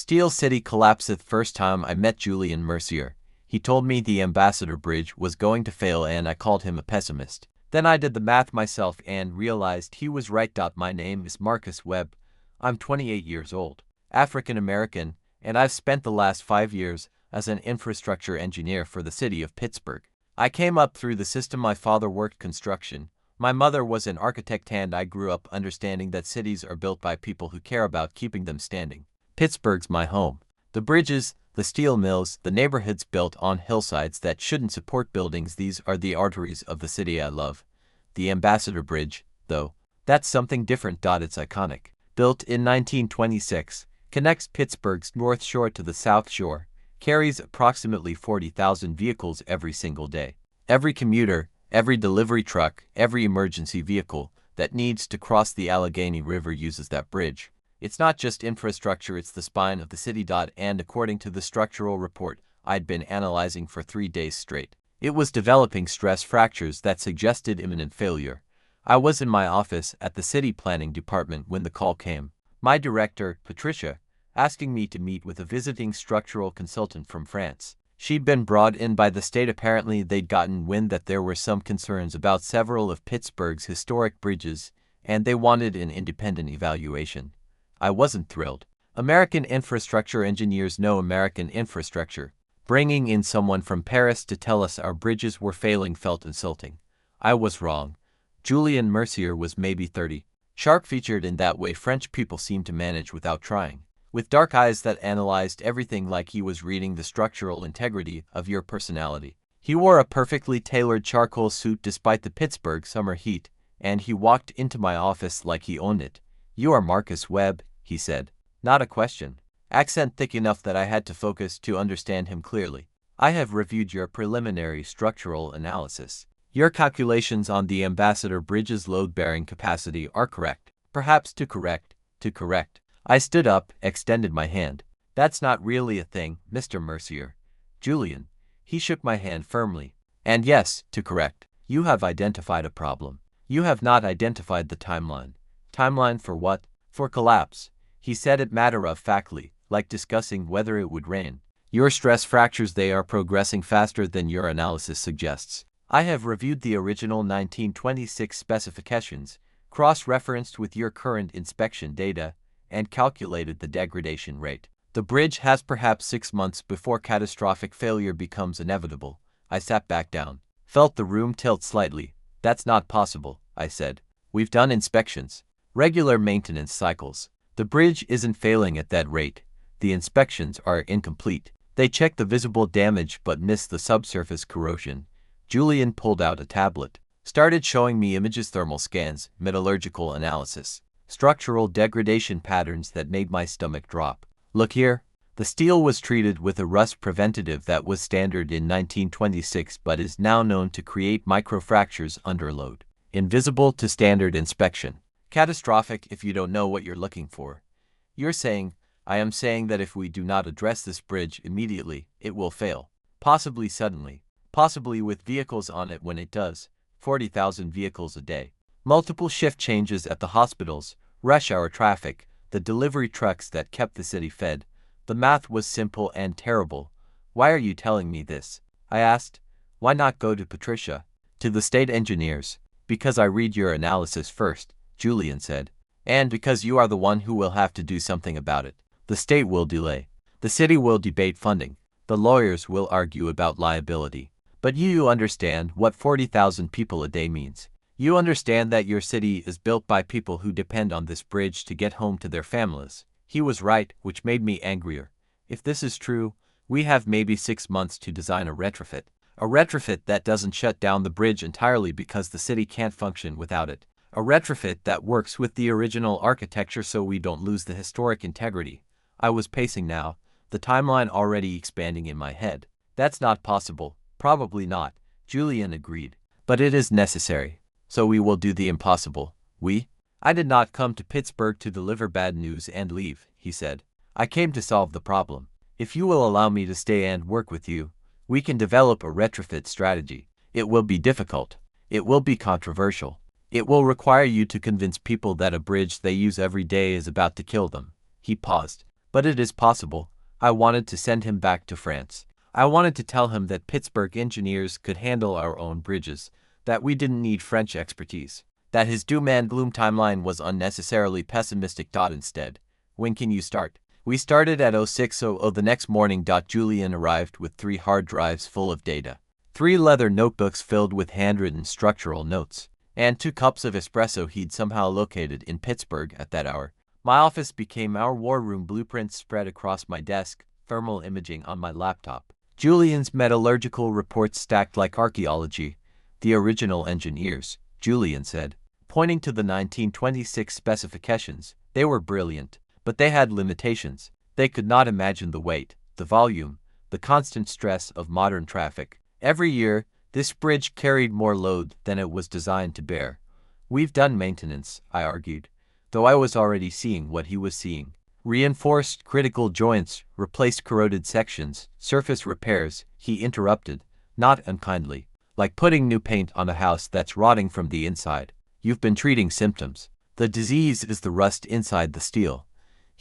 Steel City collapseth. First time I met Julien Mercier, he told me the Ambassador Bridge was going to fail and I called him a pessimist. Then I did the math myself and realized he was right. My name is Marcus Webb. I'm 28 years old, African American, and I've spent the last 5 years as an infrastructure engineer for the City of Pittsburgh. I came up through the system. My father worked construction. My mother was an architect, and I grew up understanding that cities are built by people who care about keeping them standing. Pittsburgh's my home. The bridges, the steel mills, the neighborhoods built on hillsides that shouldn't support buildings, these are the arteries of the city I love. The Ambassador Bridge, though, that's something different. It's iconic. Built in 1926, connects Pittsburgh's North Shore to the South Shore, carries approximately 40,000 vehicles every single day. Every commuter, every delivery truck, every emergency vehicle that needs to cross the Allegheny River uses that bridge. It's not just infrastructure, it's the spine of the city. And according to the structural report I'd been analyzing for 3 days straight, it was developing stress fractures that suggested imminent failure. I was in my office at the city planning department when the call came. My director, Patricia, asking me to meet with a visiting structural consultant from France. She'd been brought in by the state. Apparently they'd gotten wind that there were some concerns about several of Pittsburgh's historic bridges, and they wanted an independent evaluation. I wasn't thrilled. American infrastructure engineers know American infrastructure. Bringing in someone from Paris to tell us our bridges were failing felt insulting. I was wrong. Julien Mercier was maybe 30. Sharp-featured in that way French people seem to manage without trying. With dark eyes that analyzed everything like he was reading the structural integrity of your personality. He wore a perfectly tailored charcoal suit despite the Pittsburgh summer heat, and he walked into my office like he owned it. "You are Marcus Webb," he said. Not a question. Accent thick enough that I had to focus to understand him clearly. "I have reviewed your preliminary structural analysis. Your calculations on the Ambassador Bridge's load-bearing capacity are correct. Perhaps too correct. I stood up, extended my hand. "That's not really a thing, Mr. Mercier." "Julien." He shook my hand firmly. "And yes, too correct. You have identified a problem. You have not identified the timeline." "Timeline for what?" "For collapse." He said it matter-of-factly, like discussing whether it would rain. "Your stress fractures, they are progressing faster than your analysis suggests. I have reviewed the original 1926 specifications, cross-referenced with your current inspection data, and calculated the degradation rate. The bridge has perhaps 6 months before catastrophic failure becomes inevitable." I sat back down, felt the room tilt slightly. "That's not possible," I said. "We've done inspections. Regular maintenance cycles. The bridge isn't failing at that rate. The inspections are incomplete. They check the visible damage but miss the subsurface corrosion." Julien pulled out a tablet, started showing me images, thermal scans, metallurgical analysis, structural degradation patterns that made my stomach drop. "Look here." The steel was treated with a rust preventative that was standard in 1926 but is now known to create microfractures under load. Invisible to standard inspection. Catastrophic if you don't know what you're looking for. You're saying, I am saying that if we do not address this bridge immediately, it will fail. Possibly suddenly. Possibly with vehicles on it when it does. 40,000 vehicles a day. Multiple shift changes at the hospitals, rush hour traffic, the delivery trucks that kept the city fed. The math was simple and terrible. "Why are you telling me this?" I asked. "Why not go to Patricia? To the state engineers?" "Because I read your analysis first," Julien said. "And because you are the one who will have to do something about it. The state will delay. The city will debate funding. The lawyers will argue about liability. But you understand what 40,000 people a day means. You understand that your city is built by people who depend on this bridge to get home to their families." He was right, which made me angrier. If this is true, we have maybe 6 months to design a retrofit. A retrofit that doesn't shut down the bridge entirely because the city can't function without it. A retrofit that works with the original architecture so we don't lose the historic integrity. I was pacing now, the timeline already expanding in my head. "That's not possible." "Probably not," Julien agreed. "But it is necessary. So we will do the impossible." "We?" "I did not come to Pittsburgh to deliver bad news and leave," he said. "I came to solve the problem. If you will allow me to stay and work with you, we can develop a retrofit strategy. It will be difficult. It will be controversial. It will require you to convince people that a bridge they use every day is about to kill them." He paused. But it is possible. I wanted to send him back to France. I wanted to tell him that Pittsburgh engineers could handle our own bridges, that we didn't need French expertise, that his doom and gloom timeline was unnecessarily pessimistic. Instead, when can you start? We started at 06:00 the next morning. Julien arrived with 3 hard drives full of data, 3 leather notebooks filled with handwritten structural notes, and 2 cups of espresso he'd somehow located in Pittsburgh at that hour. My office became our war room, blueprints spread across my desk, thermal imaging on my laptop. Julien's metallurgical reports stacked like archaeology. The original engineers, Julien said, pointing to the 1926 specifications. They were brilliant, but they had limitations. They could not imagine the weight, the volume, the constant stress of modern traffic. Every year, this bridge carried more load than it was designed to bear. We've done maintenance, I argued, though I was already seeing what he was seeing. Reinforced critical joints, replaced corroded sections, surface repairs, he interrupted, not unkindly, like putting new paint on a house that's rotting from the inside. You've been treating symptoms. The disease is the rust inside the steel.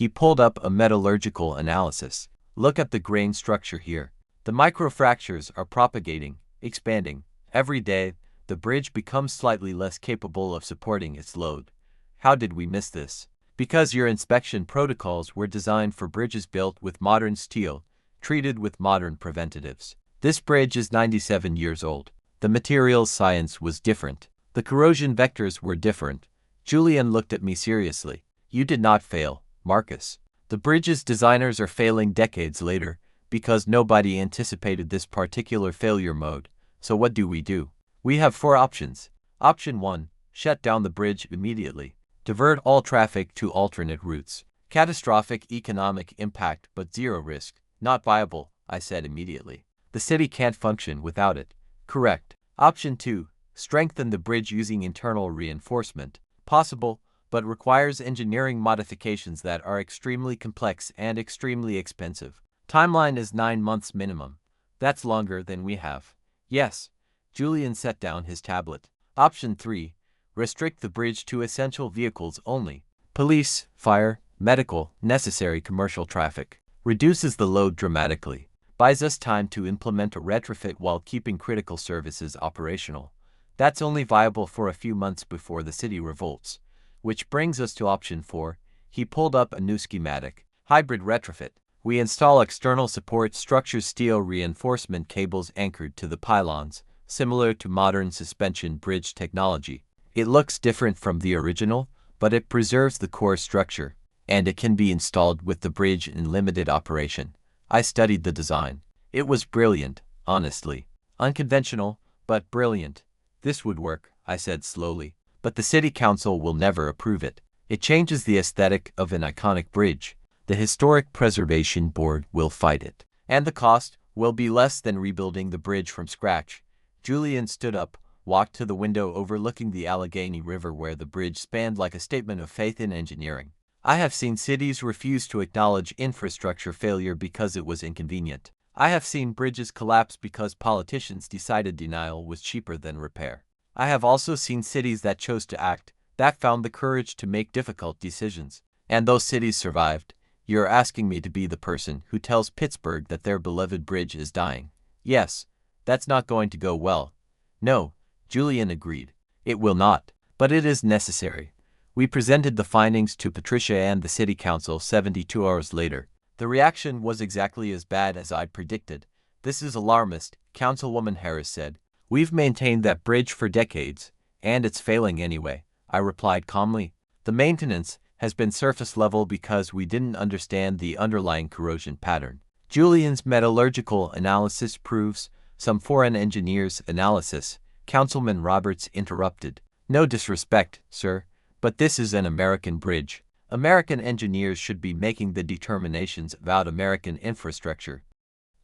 He pulled up a metallurgical analysis. Look at the grain structure here. The microfractures are propagating, expanding. Every day, the bridge becomes slightly less capable of supporting its load. How did we miss this? Because your inspection protocols were designed for bridges built with modern steel, treated with modern preventatives. This bridge is 97 years old. The materials science was different. The corrosion vectors were different. Julien looked at me seriously. You did not fail, Marcus. The bridge's designers are failing decades later, because nobody anticipated this particular failure mode. So what do? We have 4 options. Option 1, shut down the bridge immediately. Divert all traffic to alternate routes. Catastrophic economic impact but 0 risk. Not viable, I said immediately. The city can't function without it. Correct. Option 2, strengthen the bridge using internal reinforcement. Possible, but requires engineering modifications that are extremely complex and extremely expensive. Timeline is 9 months minimum. That's longer than we have. Yes. Julien set down his tablet. Option 3, restrict the bridge to essential vehicles only. Police, fire, medical, necessary commercial traffic. Reduces the load dramatically. Buys us time to implement a retrofit while keeping critical services operational. That's only viable for a few months before the city revolts. Which brings us to option 4. He pulled up a new schematic. Hybrid retrofit. We install external support structures, steel reinforcement cables anchored to the pylons, similar to modern suspension bridge technology. It looks different from the original, but it preserves the core structure, and it can be installed with the bridge in limited operation. I studied the design. It was brilliant, honestly. Unconventional, but brilliant. This would work, I said slowly, but the city council will never approve it. It changes the aesthetic of an iconic bridge. The Historic Preservation Board will fight it, and the cost will be less than rebuilding the bridge from scratch. Julien stood up, walked to the window overlooking the Allegheny River where the bridge spanned like a statement of faith in engineering. I have seen cities refuse to acknowledge infrastructure failure because it was inconvenient. I have seen bridges collapse because politicians decided denial was cheaper than repair. I have also seen cities that chose to act, that found the courage to make difficult decisions. And those cities survived. You're asking me to be the person who tells Pittsburgh that their beloved bridge is dying. Yes, that's not going to go well. No, Julien agreed. It will not, but it is necessary. We presented the findings to Patricia and the city council 72 hours later. The reaction was exactly as bad as I'd predicted. This is alarmist, Councilwoman Harris said. We've maintained that bridge for decades, and it's failing anyway, I replied calmly. The maintenance has been surface level because we didn't understand the underlying corrosion pattern. Julien's metallurgical analysis proves some foreign engineers' analysis. Councilman Roberts interrupted. No disrespect, sir, but this is an American bridge. American engineers should be making the determinations about American infrastructure.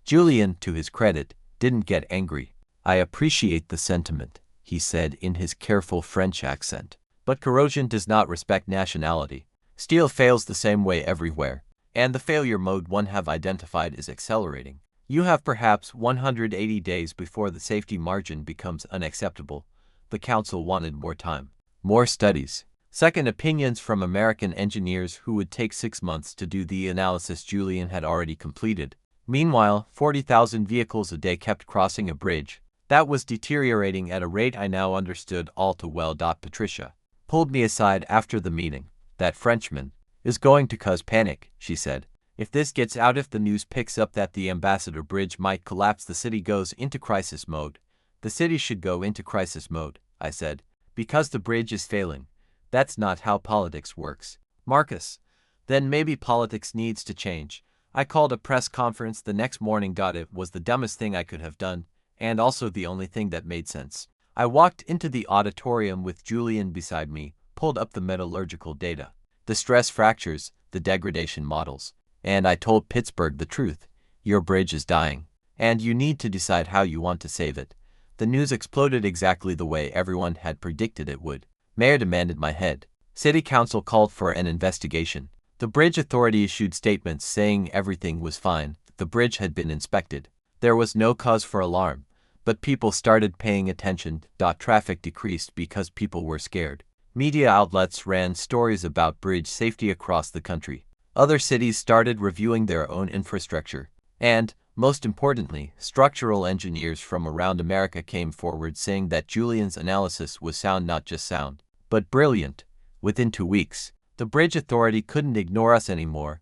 Julien, to his credit, didn't get angry. I appreciate the sentiment, he said in his careful French accent. But corrosion does not respect nationality. Steel fails the same way everywhere, and the failure mode one have identified is accelerating. You have perhaps 180 days before the safety margin becomes unacceptable. The council wanted more time. More studies. Second opinions from American engineers who would take 6 months to do the analysis Julien had already completed. Meanwhile, 40,000 vehicles a day kept crossing a bridge that was deteriorating at a rate I now understood all too well. Patricia pulled me aside after the meeting. That Frenchman is going to cause panic, she said. If this gets out, if the news picks up that the Ambassador Bridge might collapse, the city goes into crisis mode. The city should go into crisis mode, I said, because the bridge is failing. That's not how politics works. Marcus, then maybe politics needs to change. I called a press conference the next morning. It was the dumbest thing I could have done, and also the only thing that made sense. I walked into the auditorium with Julien beside me, pulled up the metallurgical data, the stress fractures, the degradation models, and I told Pittsburgh the truth. Your bridge is dying, and you need to decide how you want to save it. The news exploded exactly the way everyone had predicted it would. Mayor demanded my head. City council called for an investigation. The bridge authority issued statements saying everything was fine. The bridge had been inspected. There was no cause for alarm, but people started paying attention. Traffic decreased because people were scared. Media outlets ran stories about bridge safety across the country. Other cities started reviewing their own infrastructure. And, most importantly, structural engineers from around America came forward saying that Julien's analysis was sound, not just sound, but brilliant. Within 2 weeks, the bridge authority couldn't ignore us anymore.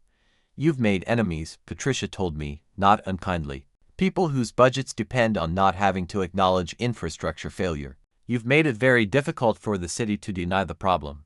You've made enemies, Patricia told me, not unkindly. People whose budgets depend on not having to acknowledge infrastructure failure. You've made it very difficult for the city to deny the problem.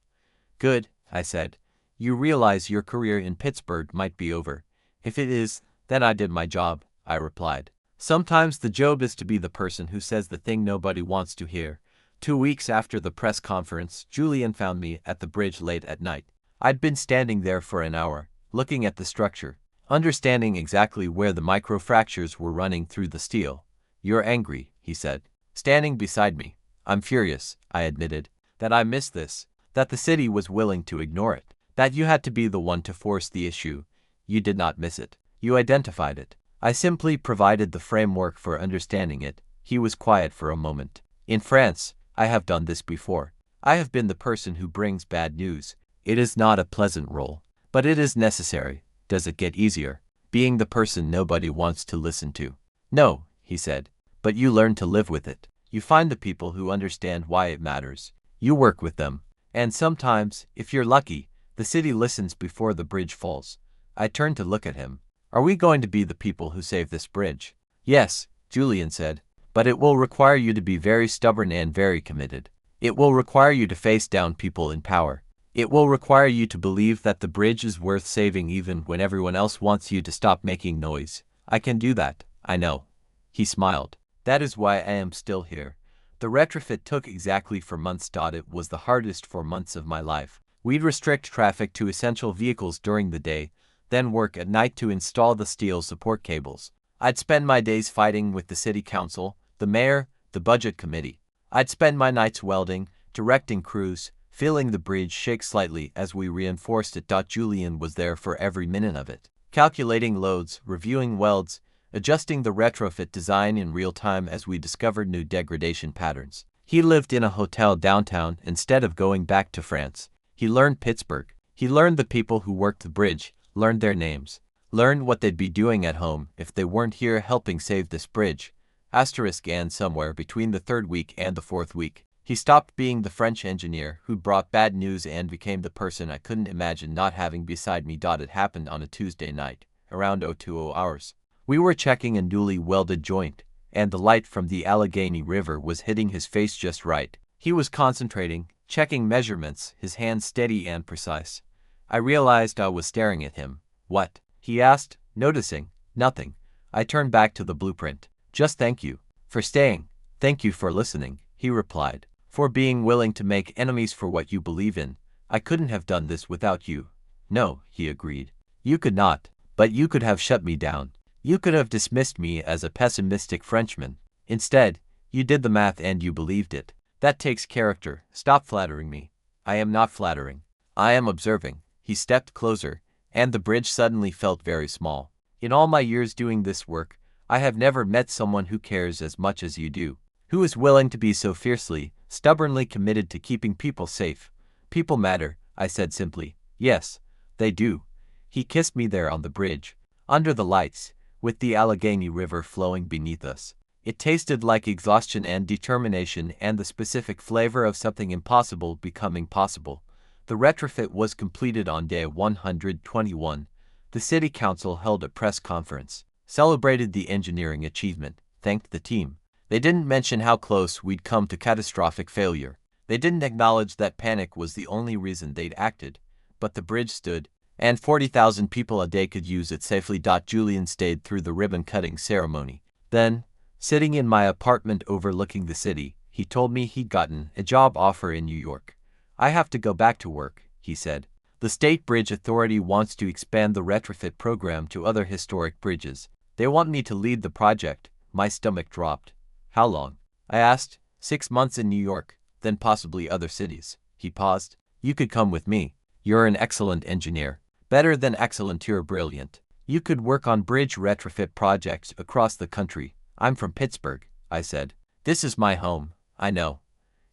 Good, I said. You realize your career in Pittsburgh might be over. If it is, then I did my job, I replied. Sometimes the job is to be the person who says the thing nobody wants to hear. 2 weeks after the press conference, Julien found me at the bridge late at night. I'd been standing there for an hour, looking at the structure, understanding exactly where the microfractures were running through the steel. You're angry, he said, standing beside me. I'm furious, I admitted, that I missed this, that the city was willing to ignore it, that you had to be the one to force the issue. You did not miss it. You identified it. I simply provided the framework for understanding it. He was quiet for a moment. In France, I have done this before. I have been the person who brings bad news. It is not a pleasant role, but it is necessary. Does it get easier? Being the person nobody wants to listen to? No, he said, but you learn to live with it. You find the people who understand why it matters. You work with them. And sometimes, if you're lucky, the city listens before the bridge falls. I turned to look at him. Are we going to be the people who save this bridge? Yes, Julien said, but it will require you to be very stubborn and very committed. It will require you to face down people in power. It will require you to believe that the bridge is worth saving even when everyone else wants you to stop making noise. I can do that, I know. He smiled. That is why I am still here. The retrofit took exactly 4 months. It was the hardest 4 months of my life. We'd restrict traffic to essential vehicles during the day, then work at night to install the steel support cables. I'd spend my days fighting with the city council, the mayor, the budget committee. I'd spend my nights welding, directing crews, feeling the bridge shake slightly as we reinforced it. Julien was there for every minute of it, calculating loads, reviewing welds, adjusting the retrofit design in real time as we discovered new degradation patterns. He lived in a hotel downtown instead of going back to France. He learned Pittsburgh. He learned the people who worked the bridge, learned their names, learned what they'd be doing at home if they weren't here helping save this bridge. And somewhere between the 3rd week and the 4th week, he stopped being the French engineer who brought bad news and became the person I couldn't imagine not having beside me. It happened on a Tuesday night, around 02:00 hours. We were checking a newly welded joint, and the light from the Allegheny River was hitting his face just right. He was concentrating, checking measurements, his hands steady and precise. I realized I was staring at him. What? He asked, noticing. Nothing. I turned back to the blueprint. Just thank you for staying. Thank you for listening, he replied. For being willing to make enemies for what you believe in. I couldn't have done this without you. No, he agreed. You could not, but you could have shut me down. You could have dismissed me as a pessimistic Frenchman. Instead, you did the math and you believed it. That takes character. Stop flattering me. I am not flattering. I am observing. He stepped closer, and the bridge suddenly felt very small. In all my years doing this work, I have never met someone who cares as much as you do, who is willing to be so fiercely, stubbornly committed to keeping people safe, People matter, I said simply. Yes, they do. He kissed me there on the bridge, under the lights, with the Allegheny River flowing beneath us. It tasted like exhaustion and determination and the specific flavor of something impossible becoming possible. The retrofit was completed on day 121. The city council held a press conference, celebrated the engineering achievement, thanked the team. They didn't mention how close we'd come to catastrophic failure. They didn't acknowledge that panic was the only reason they'd acted. But the bridge stood, and 40,000 people a day could use it safely. Julien stayed through the ribbon-cutting ceremony. Then, sitting in my apartment overlooking the city, he told me he'd gotten a job offer in New York. I have to go back to work, he said. The State Bridge Authority wants to expand the retrofit program to other historic bridges. They want me to lead the project. My stomach dropped. How long? I asked. 6 months in New York, then possibly other cities. He paused. You could come with me. You're an excellent engineer. Better than excellent, you're brilliant. You could work on bridge retrofit projects across the country. I'm from Pittsburgh, I said. This is my home, I know.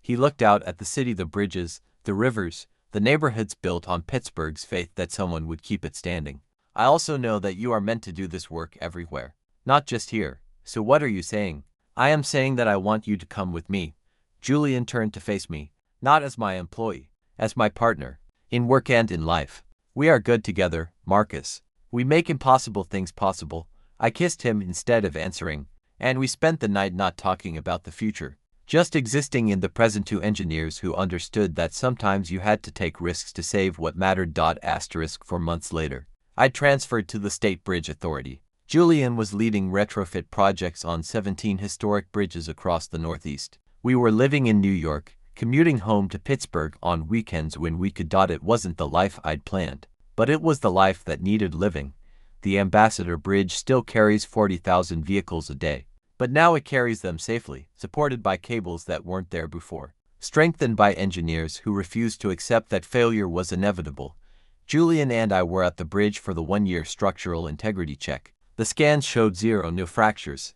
He looked out at the city, the bridges, the rivers, the neighborhoods built on Pittsburgh's faith that someone would keep it standing. I also know that you are meant to do this work everywhere, not just here. So what are you saying? I am saying that I want you to come with me. Julien turned to face me, not as my employee, as my partner, in work and in life. We are good together, Marcus. We make impossible things possible. I kissed him instead of answering, and we spent the night not talking about the future, just existing in the present. Two engineers who understood that sometimes you had to take risks to save what mattered. For months later, I transferred to the State Bridge Authority. Julien was leading retrofit projects on 17 historic bridges across the Northeast. We were living in New York, commuting home to Pittsburgh on weekends when we could. It wasn't the life I'd planned, but it was the life that needed living. The Ambassador Bridge still carries 40,000 vehicles a day, but now it carries them safely, supported by cables that weren't there before, strengthened by engineers who refused to accept that failure was inevitable. Julien and I were at the bridge for the 1-year structural integrity check. The scans showed 0 new fractures,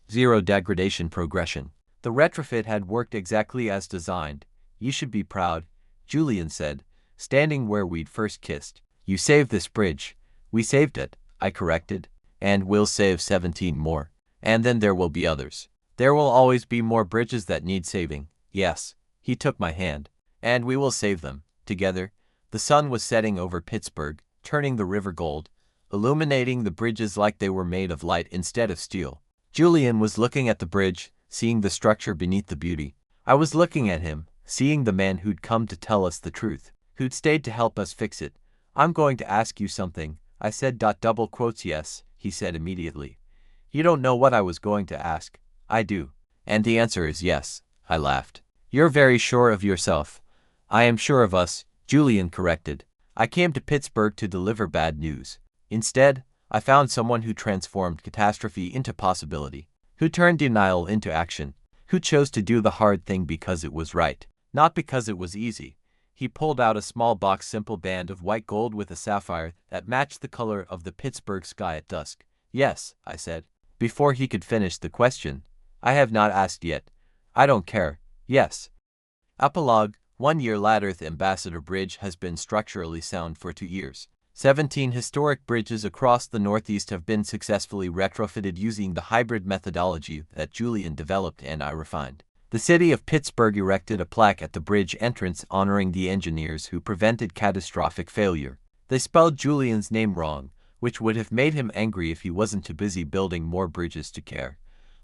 0 degradation progression. The retrofit had worked exactly as designed. You should be proud, Julien said, standing where we'd first kissed. You saved this bridge. We saved it, I corrected. And we'll save 17 more. And then there will be others. There will always be more bridges that need saving. Yes, he took my hand. And we will save them, together. The sun was setting over Pittsburgh, turning the river gold, illuminating the bridges like they were made of light instead of steel. Julien was looking at the bridge, seeing the structure beneath the beauty. I was looking at him, seeing the man who'd come to tell us the truth, who'd stayed to help us fix it. I'm going to ask you something, I said. Double quotes. Yes, he said immediately. You don't know what I was going to ask. I do. And the answer is yes, I laughed. You're very sure of yourself. I am sure of us, Julien corrected. I came to Pittsburgh to deliver bad news. Instead, I found someone who transformed catastrophe into possibility, who turned denial into action, who chose to do the hard thing because it was right, not because it was easy. He pulled out a small box, simple band of white gold with a sapphire that matched the color of the Pittsburgh sky at dusk. Yes, I said, before he could finish the question. I have not asked yet. I don't care. Yes. Epilogue. 1 year later, the Ambassador Bridge has been structurally sound for 2 years. 17 historic bridges across the Northeast have been successfully retrofitted using the hybrid methodology that Julien developed and I refined. The city of Pittsburgh erected a plaque at the bridge entrance honoring the engineers who prevented catastrophic failure. They spelled Julien's name wrong, which would have made him angry if he wasn't too busy building more bridges to care.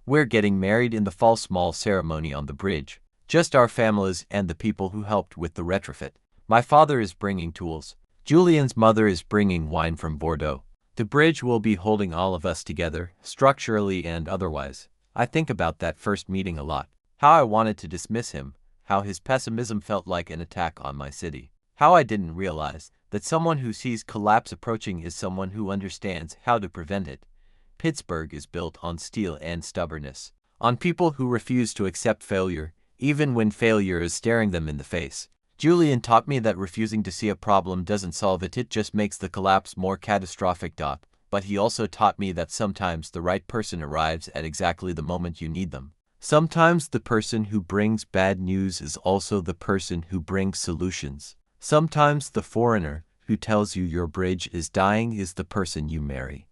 We're getting married in the fall, small ceremony on the bridge. Just our families and the people who helped with the retrofit. My father is bringing tools. Julien's mother is bringing wine from Bordeaux. The bridge will be holding all of us together, structurally and otherwise. I think about that first meeting a lot. How I wanted to dismiss him, how his pessimism felt like an attack on my city. How I didn't realize that someone who sees collapse approaching is someone who understands how to prevent it. Pittsburgh is built on steel and stubbornness, on people who refuse to accept failure, even when failure is staring them in the face. Julien taught me that refusing to see a problem doesn't solve it, it just makes the collapse more catastrophic. But he also taught me that sometimes the right person arrives at exactly the moment you need them. Sometimes the person who brings bad news is also the person who brings solutions. Sometimes the foreigner who tells you your bridge is dying is the person you marry.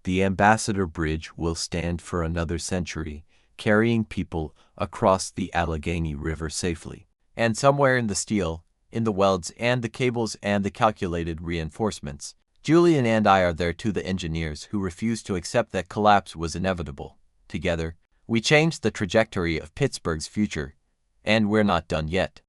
The Ambassador Bridge will stand for another century, carrying people across the Allegheny River safely. And somewhere in the steel, in the welds and the cables and the calculated reinforcements, Julien and I are there to the engineers who refused to accept that collapse was inevitable. Together, we changed the trajectory of Pittsburgh's future, and we're not done yet.